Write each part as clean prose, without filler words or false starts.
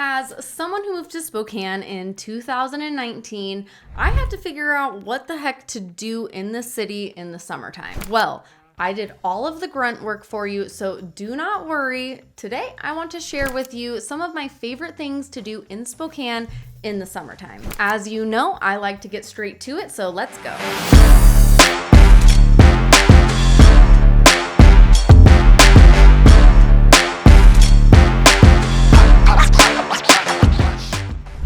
As someone who moved to Spokane in 2019, I had to figure out what the heck to do in the city in the summertime. Well, I did all of the grunt work for you, so do not worry. Today, I want to share with you some of my favorite things to do in Spokane in the summertime. As you know, I like to get straight to it, so let's go.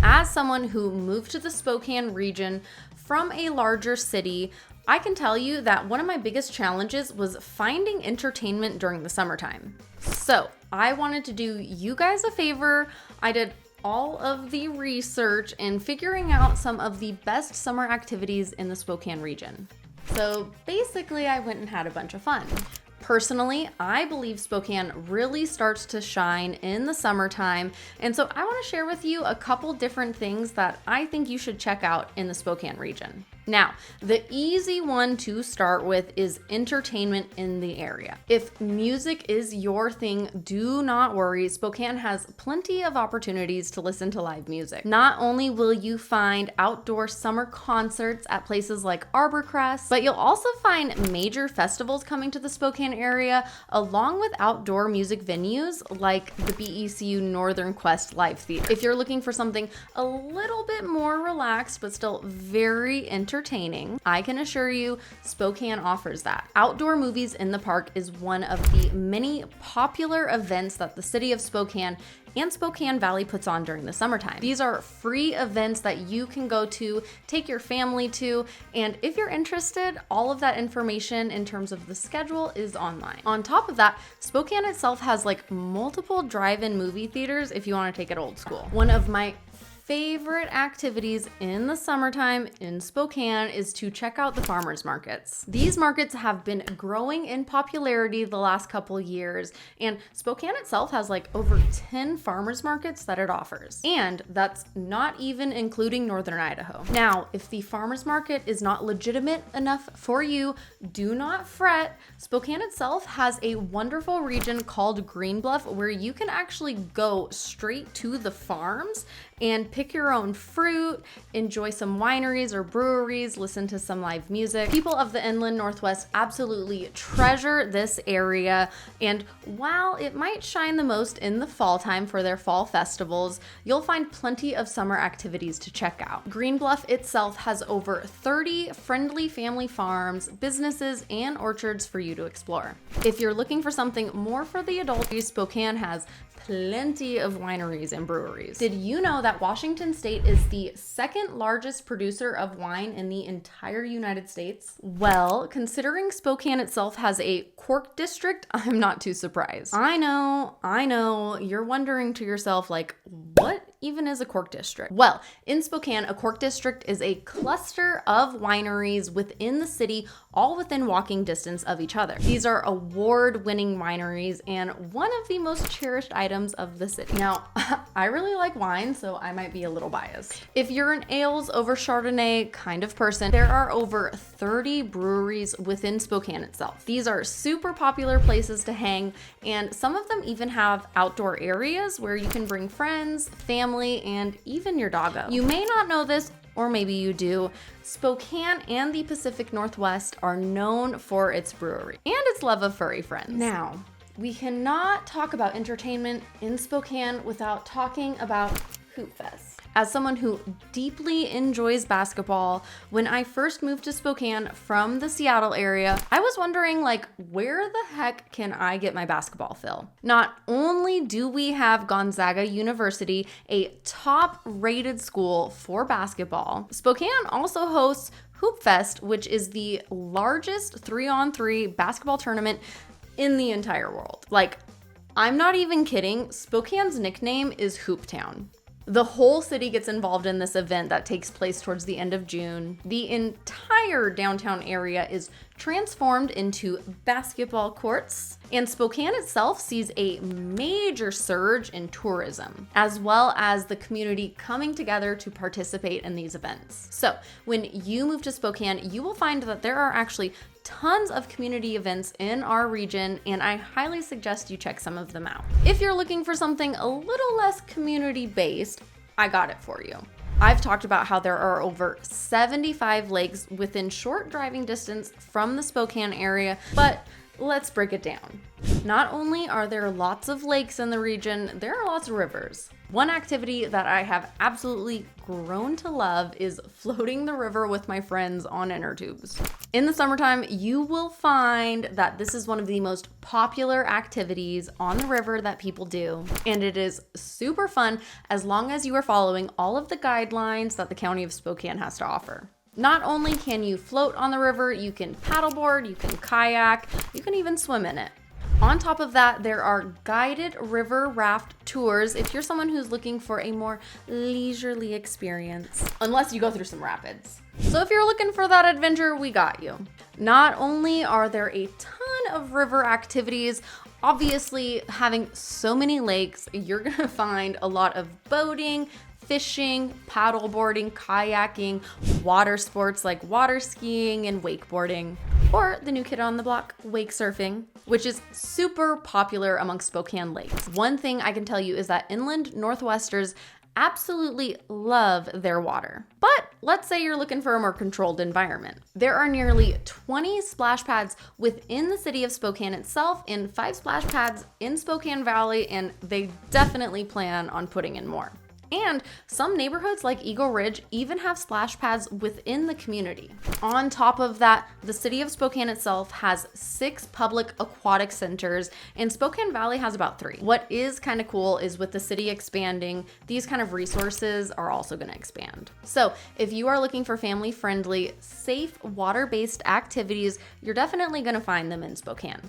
As someone who moved to the Spokane region from a larger city, I can tell you that one of my biggest challenges was finding entertainment during the summertime. So I wanted to do you guys a favor. I did all of the research in figuring out some of the best summer activities in the Spokane region. So basically, I went and had a bunch of fun. Personally, I believe Spokane really starts to shine in the summertime, and so I want to share with you a couple different things that I think you should check out in the Spokane region. Now, the easy one to start with is entertainment in the area. If music is your thing, do not worry. Spokane has plenty of opportunities to listen to live music. Not only will you find outdoor summer concerts at places like Arborcrest, but you'll also find major festivals coming to the Spokane area, along with outdoor music venues like the BECU Northern Quest Live Theater. If you're looking for something a little bit more relaxed, but still very entertaining, I can assure you Spokane offers that. Outdoor Movies in the Park is one of the many popular events that the city of Spokane and Spokane Valley puts on during the summertime. These are free events that you can go to, take your family to, and if you're interested, all of that information in terms of the schedule is online. On top of that, Spokane itself has like multiple drive-in movie theaters if you want to take it old school. One of my favorite activities in the summertime in Spokane is to check out the farmers markets. These markets have been growing in popularity the last couple years, and Spokane itself has like over 10 farmers markets that it offers. And that's not even including Northern Idaho. Now, if the farmers market is not legitimate enough for you, do not fret. Spokane itself has a wonderful region called Green Bluff where you can actually go straight to the farms and pick your own fruit, enjoy some wineries or breweries, listen to some live music. People of the inland Northwest absolutely treasure this area, and while it might shine the most in the fall time for their fall festivals, you'll find plenty of summer activities to check out. Green Bluff itself has over 30 friendly family farms, businesses, and orchards for you to explore. If you're looking for something more for the adults, Spokane has plenty of wineries and breweries. Did you know that Washington State is the second largest producer of wine in the entire United States? Well, considering Spokane itself has a Cork district, I'm not too surprised. I know, you're wondering to yourself, like, what even is a Cork district? Well, in Spokane, a Cork district is a cluster of wineries within the city, all within walking distance of each other. These are award-winning wineries and one of the most cherished items of the city. Now, I really like wine, so I might be a little biased. If you're an ales over Chardonnay kind of person, there are over 30 breweries within Spokane itself. These are super popular places to hang, and some of them even have outdoor areas where you can bring friends, family, and even your doggo. You may not know this, or maybe you do. Spokane and the Pacific Northwest are known for its brewery and its love of furry friends. Now, we cannot talk about entertainment in Spokane without talking about Hoopfest. As someone who deeply enjoys basketball, when I first moved to Spokane from the Seattle area, I was wondering, like, where the heck can I get my basketball fill? Not only do we have Gonzaga University, a top-rated school for basketball, Spokane also hosts Hoopfest, which is the largest 3-on-3 basketball tournament in the entire world. Like, I'm not even kidding. Spokane's nickname is Hooptown. The whole city gets involved in this event that takes place towards the end of June. The entire entire downtown area is transformed into basketball courts, and Spokane itself sees a major surge in tourism, as well as the community coming together to participate in these events. So when you move to Spokane, you will find that there are actually tons of community events in our region, and I highly suggest you check some of them out. If you're looking for something a little less community-based, I got it for you. I've talked about how there are over 75 lakes within short driving distance from the Spokane area, but let's break it down. Not only are there lots of lakes in the region, there are lots of rivers. One activity that I have absolutely grown to love is floating the river with my friends on inner tubes. In the summertime, you will find that this is one of the most popular activities on the river that people do, and it is super fun as long as you are following all of the guidelines that the County of Spokane has to offer. Not only can you float on the river, you can paddleboard, you can kayak, you can even swim in it. On top of that, there are guided river raft tours if you're someone who's looking for a more leisurely experience, unless you go through some rapids. So if you're looking for that adventure, we got you. Not only are there a ton of river activities, obviously having so many lakes, you're gonna find a lot of boating, fishing, paddleboarding, kayaking, water sports like water skiing and wakeboarding, or the new kid on the block, wake surfing, which is super popular amongst Spokane lakes. One thing I can tell you is that inland Northwesters absolutely love their water. But let's say you're looking for a more controlled environment. There are nearly 20 splash pads within the city of Spokane itself and 5 splash pads in Spokane Valley, and they definitely plan on putting in more. And some neighborhoods like Eagle Ridge even have splash pads within the community. On top of that, the city of Spokane itself has 6 public aquatic centers, and Spokane Valley has about 3. What is kind of cool is with the city expanding, these kind of resources are also going to expand. So if you are looking for family-friendly, safe, water-based activities, you're definitely going to find them in Spokane.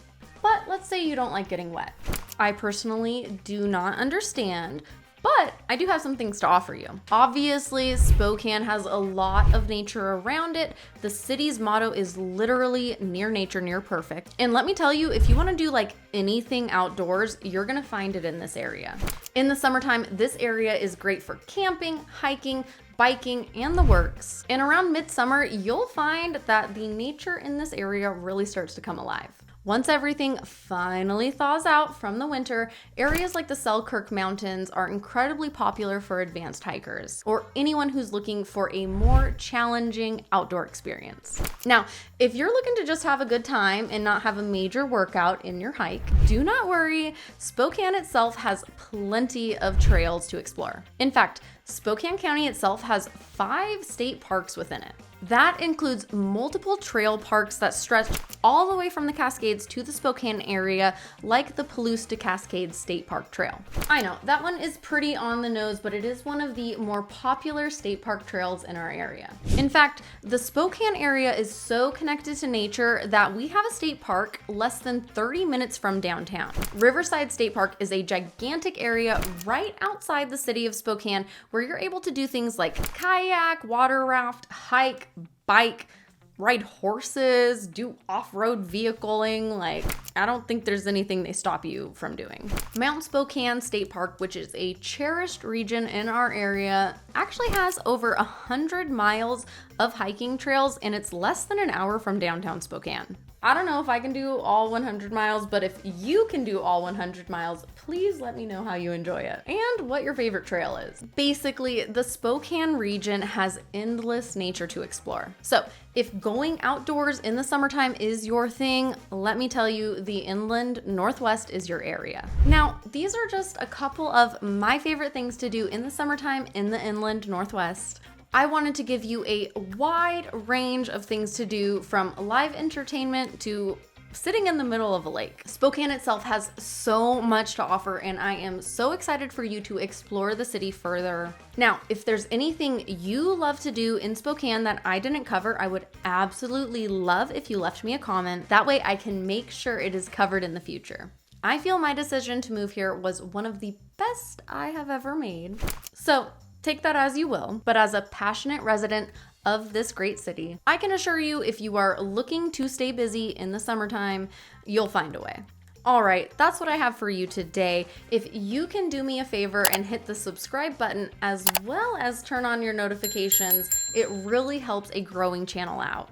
But let's say you don't like getting wet. I personally do not understand, but I do have some things to offer you. Obviously, Spokane has a lot of nature around it. The city's motto is literally near nature, near perfect. And let me tell you, if you want to do like anything outdoors, you're going to find it in this area. In the summertime, this area is great for camping, hiking, biking, and the works. And around midsummer, you'll find that the nature in this area really starts to come alive. Once everything finally thaws out from the winter, areas like the Selkirk Mountains are incredibly popular for advanced hikers or anyone who's looking for a more challenging outdoor experience. Now, if you're looking to just have a good time and not have a major workout in your hike, do not worry. Spokane itself has plenty of trails to explore. In fact, Spokane County itself has 5 state parks within it. That includes multiple trail parks that stretch all the way from the Cascades to the Spokane area, like the Palouse to Cascades State Park Trail. I know, that one is pretty on the nose, but it is one of the more popular state park trails in our area. In fact, the Spokane area is so connected to nature that we have a state park less than 30 minutes from downtown. Riverside State Park is a gigantic area right outside the city of Spokane where you're able to do things like kayak, water raft, hike, bike, ride horses, do off-road vehicling. Like, I don't think there's anything they stop you from doing. Mount Spokane State Park, which is a cherished region in our area, actually has over 100 miles of hiking trails, and it's less than an hour from downtown Spokane. I don't know if I can do all 100 miles, but if you can do all 100 miles, please let me know how you enjoy it and what your favorite trail is. Basically, the Spokane region has endless nature to explore. So if going outdoors in the summertime is your thing, let me tell you, the inland Northwest is your area. Now, these are just a couple of my favorite things to do in the summertime in the inland Northwest. I wanted to give you a wide range of things to do, from live entertainment to sitting in the middle of a lake. Spokane itself has so much to offer, and I am so excited for you to explore the city further. Now, if there's anything you love to do in Spokane that I didn't cover, I would absolutely love if you left me a comment. That way I can make sure it is covered in the future. I feel my decision to move here was one of the best I have ever made. So take that as you will, but as a passionate resident of this great city. I can assure you, if you are looking to stay busy in the summertime, you'll find a way. All right, that's what I have for you today. If you can do me a favor and hit the subscribe button as well as turn on your notifications, it really helps a growing channel out.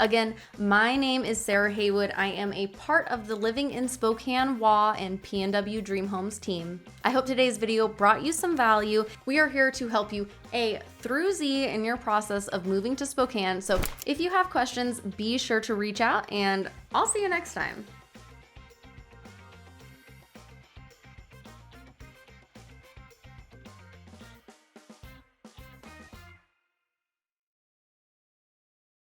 Again, my name is Sarah Haywood. I am a part of the Living in Spokane WA and PNW Dream Homes team. I hope today's video brought you some value. We are here to help you A through Z in your process of moving to Spokane. So if you have questions, be sure to reach out and I'll see you next time.